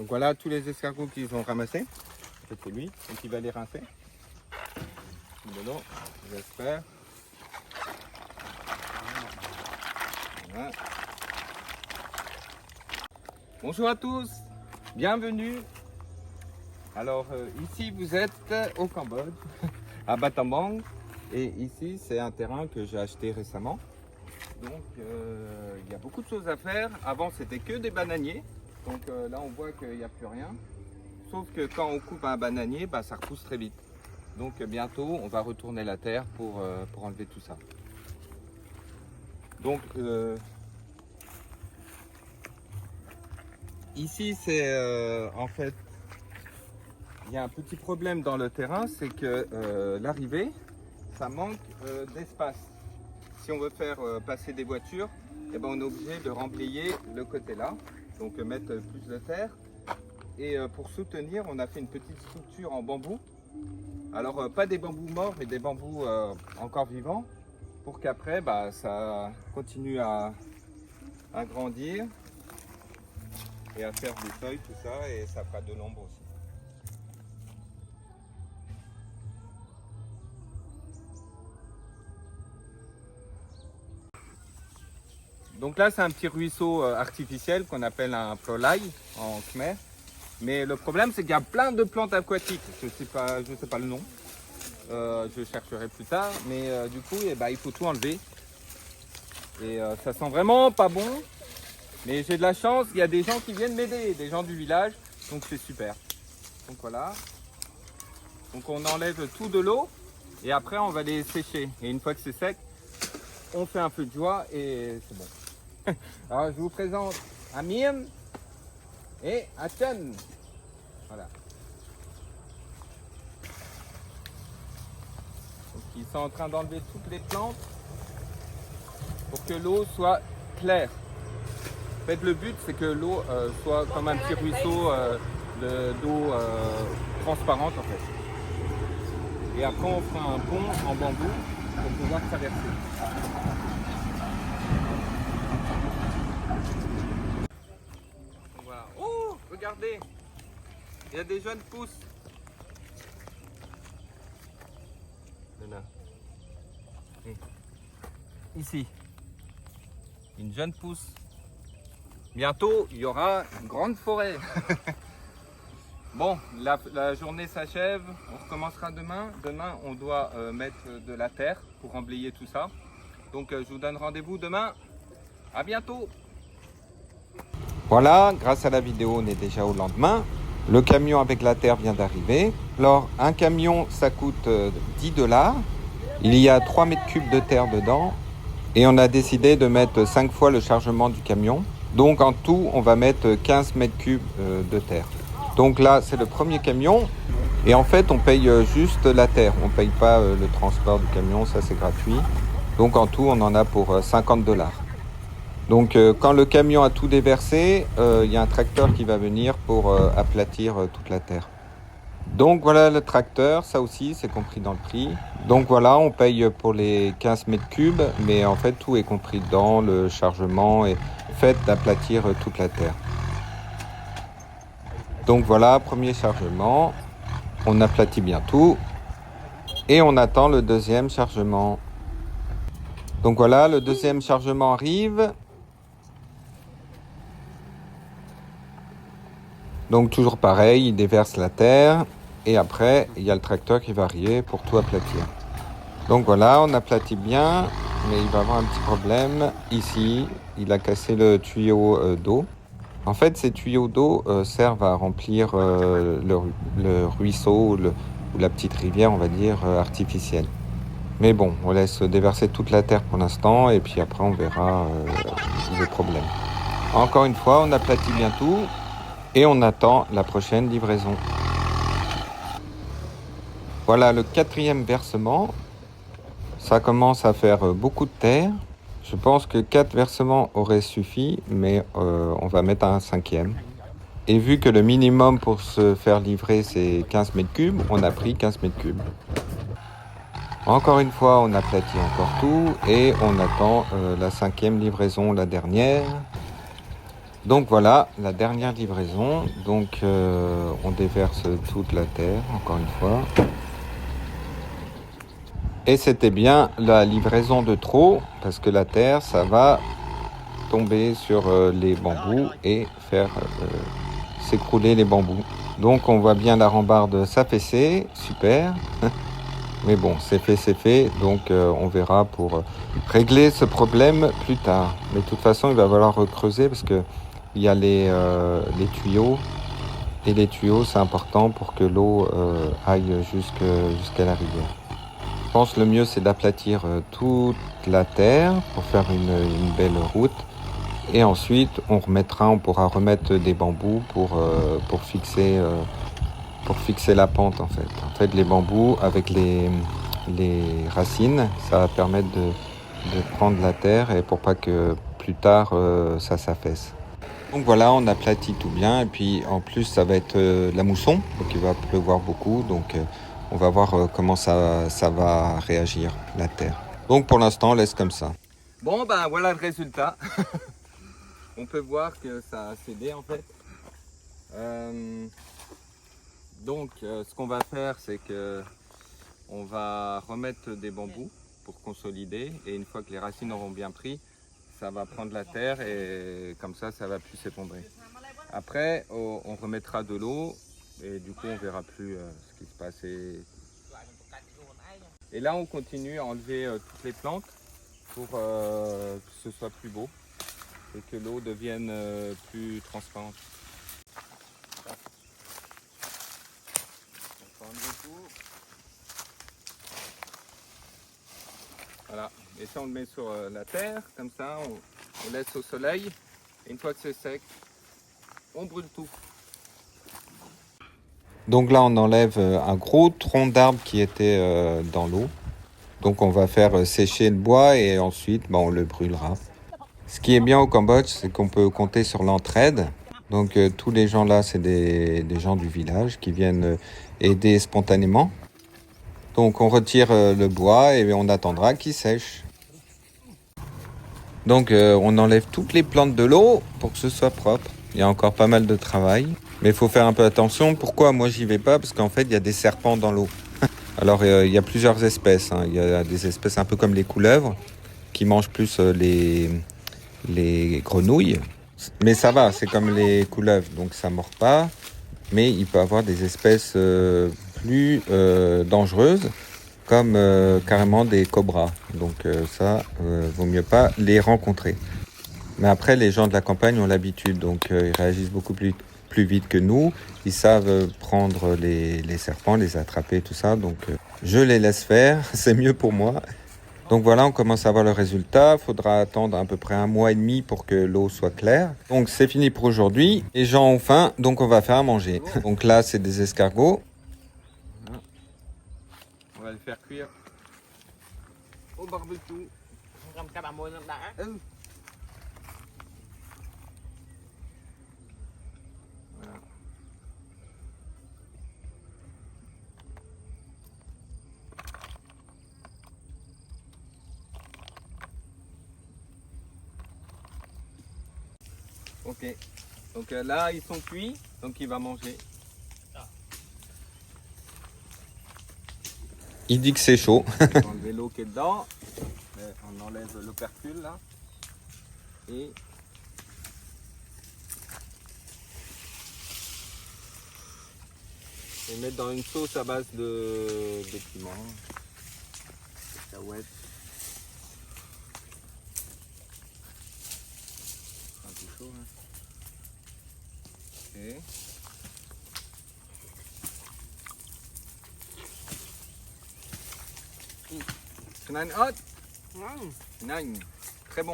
Donc voilà tous les escargots qu'ils ont ramassés. En fait, c'est lui, donc il va les rincer. De l'eau, j'espère. Voilà. Bonjour à tous, bienvenue. Alors ici vous êtes au Cambodge, à Battambang. Et ici c'est un terrain que j'ai acheté récemment. Donc il y a beaucoup de choses à faire. Avant c'était que des bananiers. Donc là on voit qu'il n'y a plus rien. Sauf que quand on coupe un bananier, bah, ça repousse très vite. Donc bientôt on va retourner la terre pour enlever tout ça. Donc ici c'est en fait, il y a un petit problème dans le terrain, c'est que l'arrivée, ça manque d'espace. Si on veut faire passer des voitures, eh ben, on est obligé de remblayer le côté là, donc mettre plus de terre. Et pour soutenir, on a fait une petite structure en bambou. Alors pas des bambous morts, mais des bambous encore vivants, pour qu'après bah, ça continue à grandir et à faire des feuilles, tout ça, et ça fera de l'ombre aussi. Donc là, c'est un petit ruisseau artificiel qu'on appelle un prolai en khmer. Mais le problème, c'est qu'il y a plein de plantes aquatiques. Je sais pas le nom. Je chercherai plus tard. Mais du coup, eh ben, il faut tout enlever. Et ça sent vraiment pas bon. Mais j'ai de la chance, il y a des gens qui viennent m'aider, des gens du village. Donc c'est super. Donc voilà. Donc on enlève tout de l'eau. Et après, on va les sécher. Et une fois que c'est sec, on fait un feu de joie et c'est bon. Alors je vous présente Amir et Achan. Voilà. Donc ils sont en train d'enlever toutes les plantes pour que l'eau soit claire. En fait le but c'est que l'eau soit comme un petit ruisseau d'eau transparente en fait. Et après on fera un pont en bambou pour pouvoir traverser. Voilà. Oh, regardez, il y a des jeunes pousses. Là. Ici, une jeune pousse. Bientôt, il y aura une grande forêt. Bon, la journée s'achève, on recommencera demain. Demain, on doit mettre de la terre pour emblayer tout ça. Donc, je vous donne rendez-vous demain. À bientôt. Voilà, grâce à la vidéo, on est déjà au lendemain. Le camion avec la terre vient d'arriver. Alors, un camion, ça coûte 10 $. Il y a 3 mètres cubes de terre dedans. Et on a décidé de mettre 5 fois le chargement du camion. Donc, en tout, on va mettre 15 mètres cubes de terre. Donc là, c'est le premier camion. Et en fait, on paye juste la terre. On ne paye pas le transport du camion, ça c'est gratuit. Donc, en tout, on en a pour 50 $. Donc quand le camion a tout déversé, il y a un tracteur qui va venir pour aplatir toute la terre. Donc voilà le tracteur, ça aussi c'est compris dans le prix. Donc voilà, on paye pour les 15 mètres cubes, mais en fait tout est compris dans le chargement et le fait d'aplatir toute la terre. Donc voilà, premier chargement, on aplatit bien tout et on attend le deuxième chargement. Donc voilà, le deuxième chargement arrive. Donc toujours pareil, il déverse la terre et après il y a le tracteur qui va arriver pour tout aplatir. Donc voilà, on aplatit bien, mais il va avoir un petit problème ici. Il a cassé le tuyau d'eau. En fait, ces tuyaux d'eau servent à remplir le ruisseau ou la petite rivière, on va dire, artificielle. Mais bon, on laisse déverser toute la terre pour l'instant et puis après on verra le problème. Encore une fois, on aplatit bien tout. Et on attend la prochaine livraison. Voilà le quatrième versement. Ça commence à faire beaucoup de terre. Je pense que 4 versements auraient suffi, mais on va mettre un 5e. Et vu que le minimum pour se faire livrer c'est 15 mètres cubes, on a pris 15 mètres cubes. Encore une fois, on aplatit encore tout et on attend la 5e livraison, la dernière. Donc voilà, la dernière livraison. Donc on déverse toute la terre, encore une fois. Et c'était bien la livraison de trop, parce que la terre, ça va tomber sur les bambous et faire s'écrouler les bambous. Donc on voit bien la rambarde s'affaisser, super. Mais bon, c'est fait, donc on verra pour régler ce problème plus tard. Mais de toute façon, il va falloir creuser parce que il y a les tuyaux. Et les tuyaux, c'est important pour que l'eau aille jusqu'à la rivière. Je pense que le mieux, c'est d'aplatir toute la terre pour faire une belle route. Et ensuite, on pourra remettre des bambous pour fixer la pente en fait. En fait, les bambous avec les racines, ça va permettre de prendre la terre et pour pas que plus tard ça s'affaisse. Donc voilà, on aplatit tout bien et puis en plus ça va être la mousson, donc il va pleuvoir beaucoup, donc on va voir comment ça va réagir la terre. Donc pour l'instant on laisse comme ça. Bon ben voilà le résultat. On peut voir que ça a cédé en fait. Donc ce qu'on va faire c'est que on va remettre des bambous pour consolider et une fois que les racines auront bien pris, ça va prendre la terre et comme ça va plus s'effondrer. Après on remettra de l'eau et du coup on verra plus ce qui se passe. Et là on continue à enlever toutes les plantes pour que ce soit plus beau et que l'eau devienne plus transparente. Voilà, et ça on le met sur la terre, comme ça on laisse au soleil, et une fois que c'est sec, on brûle tout. Donc là on enlève un gros tronc d'arbre qui était dans l'eau. Donc on va faire sécher le bois et ensuite on le brûlera. Ce qui est bien au Cambodge, c'est qu'on peut compter sur l'entraide. Donc tous les gens là, c'est des gens du village qui viennent aider spontanément. Donc on retire le bois et on attendra qu'il sèche. Donc on enlève toutes les plantes de l'eau pour que ce soit propre. Il y a encore pas mal de travail. Mais il faut faire un peu attention. Pourquoi moi j'y vais pas? Parce qu'en fait il y a des serpents dans l'eau. Alors il y a plusieurs espèces. Il y a des espèces un peu comme les couleuvres qui mangent plus les grenouilles. Mais ça va, c'est comme les couleuvres, donc ça mord pas. Mais il peut y avoir des espèces plus dangereuses, comme carrément des cobras. Donc ça, vaut mieux pas les rencontrer. Mais après, les gens de la campagne ont l'habitude, donc ils réagissent beaucoup plus vite que nous. Ils savent prendre les serpents, les attraper, tout ça. Donc je les laisse faire, c'est mieux pour moi. Donc voilà, on commence à voir le résultat. Il faudra attendre à peu près 1 mois et demi pour que l'eau soit claire. Donc c'est fini pour aujourd'hui. Les gens ont faim, donc on va faire à manger. Donc là, c'est des escargots. On va les faire cuire au barbecue. Voilà. Ok, donc là ils sont cuits, donc il va manger. Il dit que c'est chaud. On va enlever l'eau qui est dedans, on enlève l'opercule là, et mettre dans une sauce à base de piment, cacahuètes. Un peu chaud, hein. Okay. Nein, hot. Nein. Très bon.